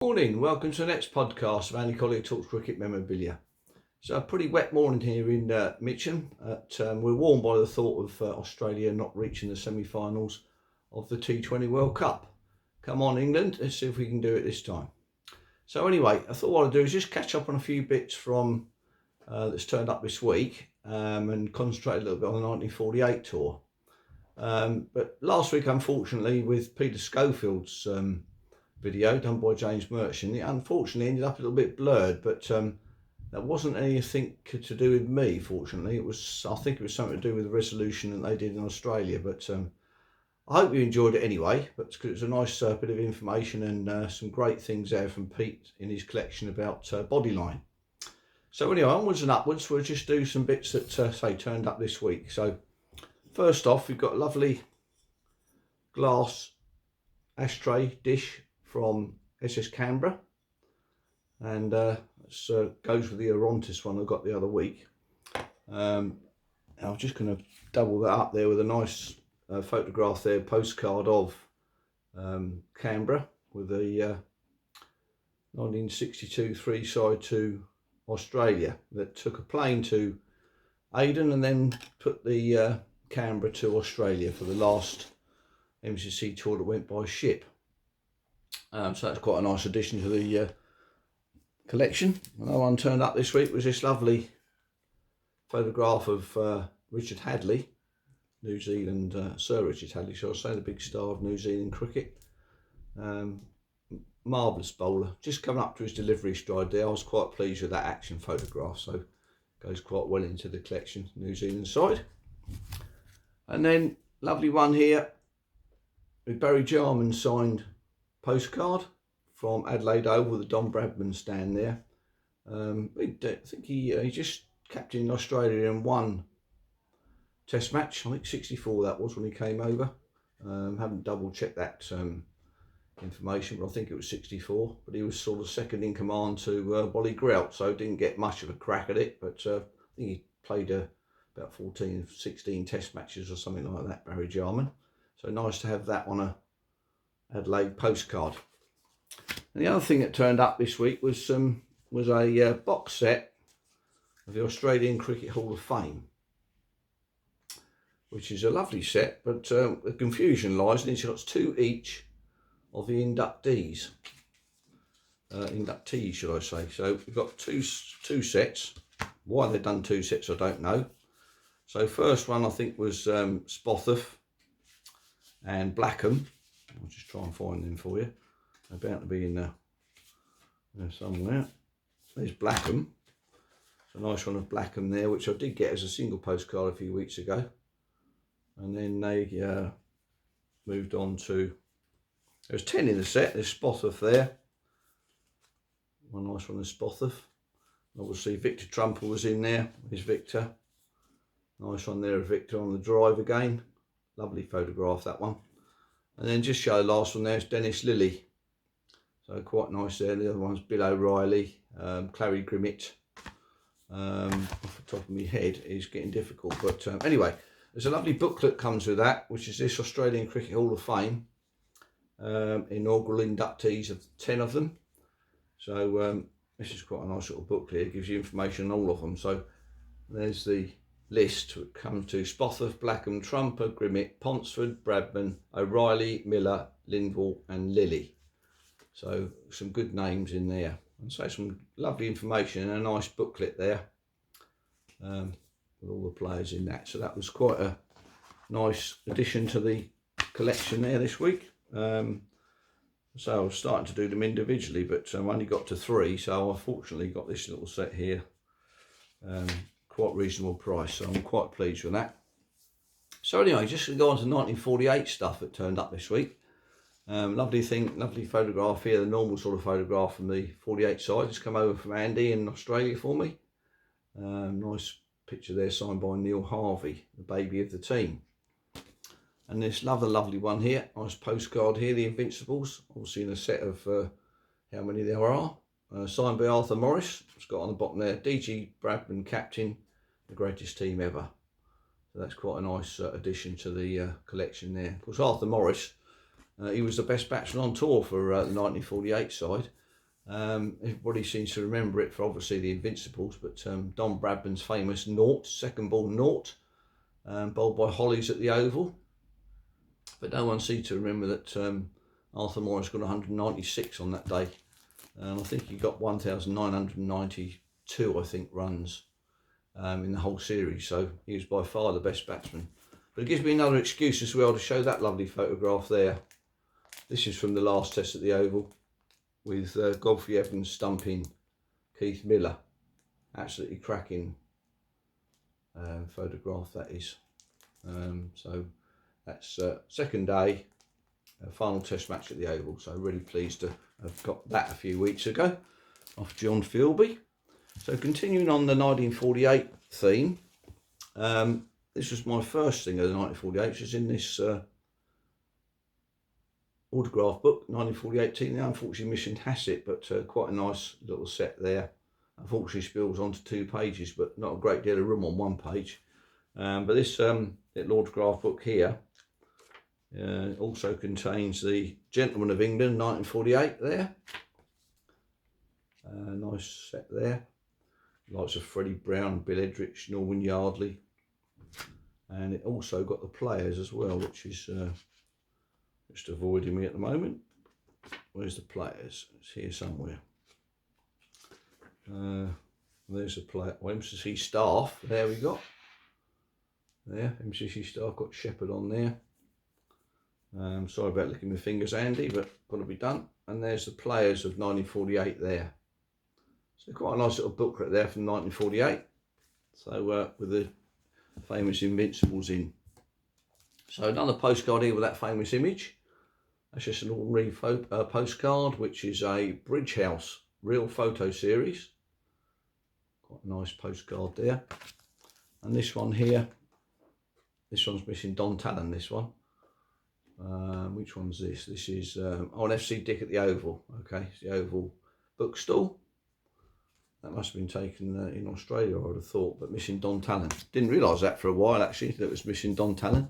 Morning, welcome to the next podcast of Andy Collier-talks cricket memorabilia. So a pretty wet morning here in Mitcham. We're warned by the thought of Australia not reaching the semi-finals of the T20 World Cup. Come on England, let's see if we can do it this time. So anyway, I thought what I'd do is just catch up on a few bits from that's turned up this week and concentrate a little bit on the 1948 tour. But last week, unfortunately, with Peter Schofield's video done by James Merchant, it unfortunately ended up a little bit blurred, but that wasn't anything to do with me. Fortunately, I think it was something to do with the resolution that they did in Australia. But I hope you enjoyed it anyway. But it was a nice bit of information and some great things there from Pete in his collection about Bodyline. So anyway, onwards and upwards, we'll just do some bits that say turned up this week. So first off, we've got a lovely glass ashtray dish from SS Canberra, and this goes with the Orontis one I got the other week. I was just going to double that up there with a nice photograph there, postcard of Canberra with the 1962 three-side to Australia that took a plane to Aden and then put the Canberra to Australia for the last MCC tour that went by ship. So that's quite a nice addition to the collection. Another one turned up this week was this lovely photograph of Richard Hadley, New Zealand, Sir Richard Hadley, shall I say, the big star of New Zealand cricket. Marvellous bowler, just coming up to his delivery stride there. I was quite pleased with that action photograph, so goes quite well into the collection, New Zealand side. And then lovely one here with Barry Jarman signed postcard from Adelaide Oval with the Don Bradman stand there. I think he just captained Australia in one test match. I think 64 that was when he came over. Haven't double checked that information, but I think it was 64. But he was sort of second in command to Wally Grout, so didn't get much of a crack at it. But I think he played about 14, 16 test matches or something like that, Barry Jarman. So nice to have that on a Adelaide postcard. And the other thing that turned up this week was a box set of the Australian Cricket Hall of Fame, which is a lovely set, but the confusion lies in it's got two each of the inductees should I say. So we've got two sets. Why they've done two sets I don't know. So first one I think was Spothoff and Blackham. I'll just try and find them for you. They're about to be in there somewhere. There's Blackham. It's a nice one of Blackham there, which I did get as a single postcard a few weeks ago. And then they moved on to, there's 10 in the set. There's Spothoff there. One nice one of Spothoff. Obviously Victor Trumper was in there. There's Victor. Nice one there of Victor on the drive again. Lovely photograph, that one. And then just show the last one there, it's Dennis Lillee. So quite nice there. The other one's Bill O'Reilly, Clary Grimmett. Off the top of my head is getting difficult. But anyway, there's a lovely booklet comes with that, which is this Australian Cricket Hall of Fame. Inaugural inductees of 10 of them. So this is quite a nice little booklet. It gives you information on all of them. So there's the list. It comes to Spothoff, Blackham, Trumper, Grimmett, Ponsford, Bradman, O'Reilly, Miller, Lindwall and Lillee. So some good names in there. And so some lovely information and a nice booklet there with all the players in that. So that was quite a nice addition to the collection there this week. So I was starting to do them individually, but I only got to 3. So I fortunately got this little set here. Quite reasonable price, so I'm quite pleased with that. So anyway, just to go on to 1948 stuff that turned up this week. Lovely photograph here, the normal sort of photograph from the 48 side. It's come over from Andy in Australia for me. Nice picture there signed by Neil Harvey, the baby of the team. And this lovely one here, nice postcard here, the Invincibles, obviously in a set of how many there are. Signed by Arthur Morris. It's got on the bottom there, D.G. Bradman captain, the greatest team ever. So that's quite a nice addition to the collection there. Of course, Arthur Morris, he was the best batsman on tour for the 1948 side. Everybody seems to remember it for obviously the Invincibles, but Don Bradman's famous nought, second ball nought, bowled by Hollies at the Oval. But no one seems to remember that Arthur Morris got 196 on that day. And I think he got 1,992, I think, runs in the whole series. So he was by far the best batsman. But it gives me another excuse as well to show that lovely photograph there. This is from the last test at the Oval with Godfrey Evans stumping Keith Miller. Absolutely cracking photograph that is. So that's second day, final test match at the Oval. So really pleased to have got that a few weeks ago off John Philby. So continuing on the 1948 theme, this was my first thing of the 1948, which is in this autograph book, 1948 team. Now unfortunately missing Hassett, but quite a nice little set there. Unfortunately spills onto 2 pages, but not a great deal of room on 1 page. But this little autograph book here also contains the Gentleman of England 1948 there. Nice set there. Lots of Freddie Brown, Bill Edrich, Norman Yardley. And it also got the players as well, which is just avoiding me at the moment. Where's the players? It's here somewhere. There's the player. Oh, MCC staff. There we go. There, MCC staff, got Shepherd on there. Sorry about licking my fingers, Andy, but got to be done. And there's the players of 1948 there. So quite a nice little booklet there from 1948. So with the famous Invincibles in. So another postcard here with that famous image. That's just an ordinary postcard, which is a Bridge House real photo series. Quite a nice postcard there. And this one here, this one's missing Don Talon, this one. Which one's this? This is an FC Dick at the Oval. Okay, it's the Oval bookstall. That must have been taken in Australia, I would have thought, but missing Don Talon. Didn't realise that for a while, actually, that it was missing Don Talon.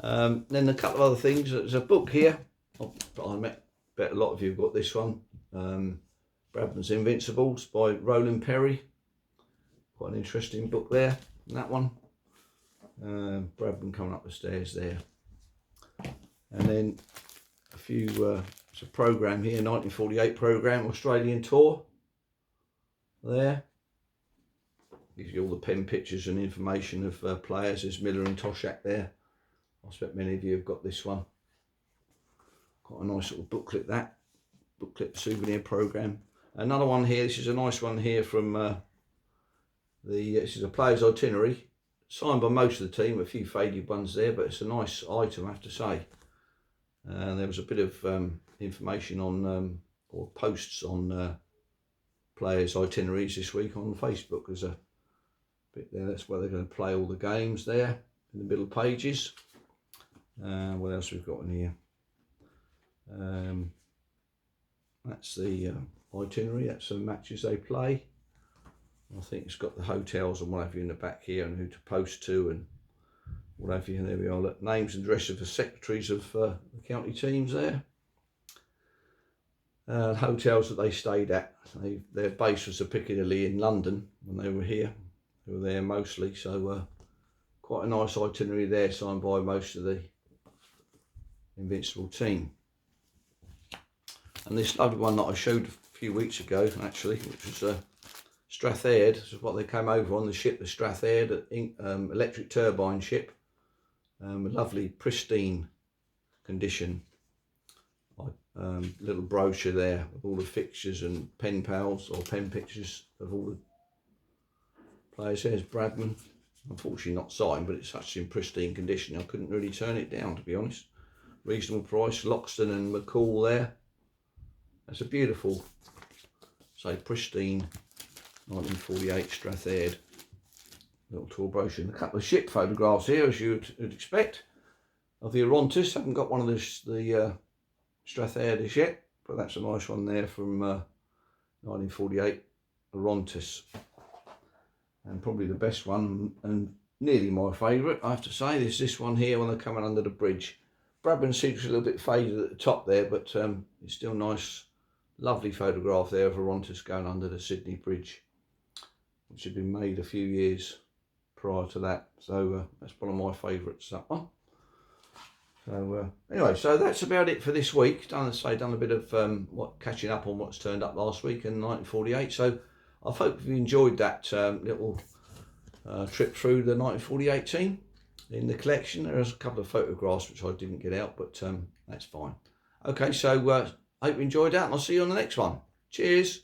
Then a couple of other things. There's a book here. I bet a lot of you have got this one. Bradman's Invincibles by Roland Perry. Quite an interesting book there, that one. Bradman coming up the stairs there. And then a few, it's a programme here, 1948 programme, Australian tour. There. Gives you all the pen pictures and information of players. There's Miller and Toshak there. I expect many of you have got this one. Quite a nice little booklet, that. Booklet souvenir programme. Another one here, this is a nice one here from this is a player's itinerary. Signed by most of the team, a few faded ones there, but it's a nice item, I have to say. There was a bit of information on, or posts on players' itineraries this week on Facebook. There's a bit there, that's where they're going to play all the games there, in the middle pages. What else we've got in here? That's the itinerary, that's the matches they play. I think it's got the hotels and what have you in the back here, and who to post to and what have you. And there we are, look, names and addresses of the secretaries of the county teams there. Hotels that they stayed at. Their base was particularly in London when they were here. They were there mostly, so quite a nice itinerary there, signed by most of the Invincible team. And this lovely one that I showed a few weeks ago, actually, which was Strathaired. This is what they came over on the ship, the Strathaired electric turbine ship. A lovely pristine condition. Little brochure there with all the fixtures and pen pals or pen pictures of all the players. There's Bradman. Unfortunately not signed, but it's such in pristine condition I couldn't really turn it down, to be honest. Reasonable price. Loxton and McCall there. That's a beautiful, say, pristine 1948 Strathaired little tour brochure. And a couple of ship photographs here, as you would expect, of the Orontes. Haven't got one of the Strathaired as yet, but that's a nice one there from 1948 Orontes. And probably the best one, and nearly my favourite, I have to say, is this one here when they're coming under the bridge. Bradman seems a little bit faded at the top there, but it's still nice Lovely photograph there of Orontes going under the Sydney Bridge, which had been made a few years prior to that. So that's one of my favourites, that one. So anyway, so that's about it for this week. Done a bit of catching up on what's turned up last week in 1948. So I hope you enjoyed that little trip through the 1948 team in the collection. There's a couple of photographs which I didn't get out, but that's fine. Okay, so hope you enjoyed that, and I'll see you on the next one. Cheers.